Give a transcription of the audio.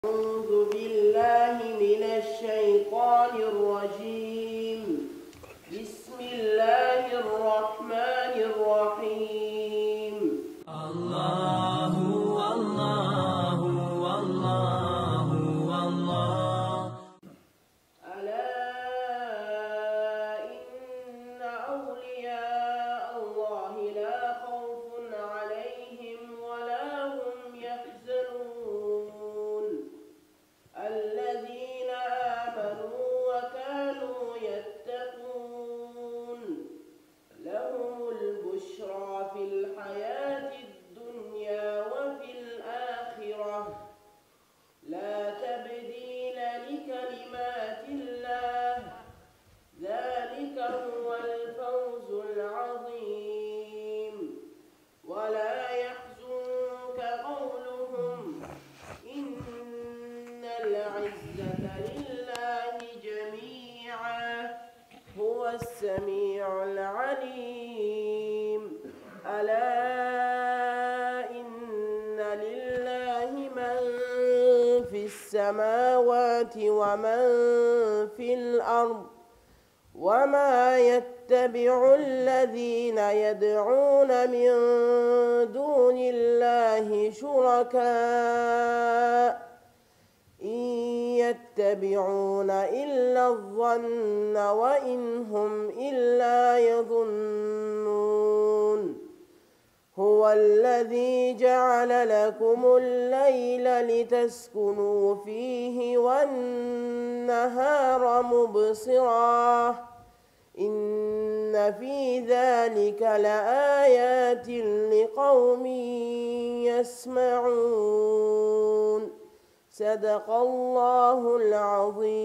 أعوذ بالله من الشيطان الرجيم. بسم الله الرحمن الرحيم. الله والله والله والله. ألا إن أولياء الله لا خوف عليهم ولا هم يحزنون الذين آمنوا وكانوا يتقون لهم البشرى في الحياة الدنيا وفي الآخرة لا تبديل لكلمات الله ذلك هو الفوز العظيم. ولا يحزنك قولهم إن العزة لله جميعا هو السميع العليم. ألا إن لله من في السماوات ومن في الأرض وما يتبع الذين يدعون من دون الله شركاء إن يتبعون إلا الظن وإن هم إلا يظنون. هو الذي جعل لكم الليل لتسكنوا فيه والنهار مبصرا إن في ذلك لآيات لقوم يسمعون. صدق الله العظيم.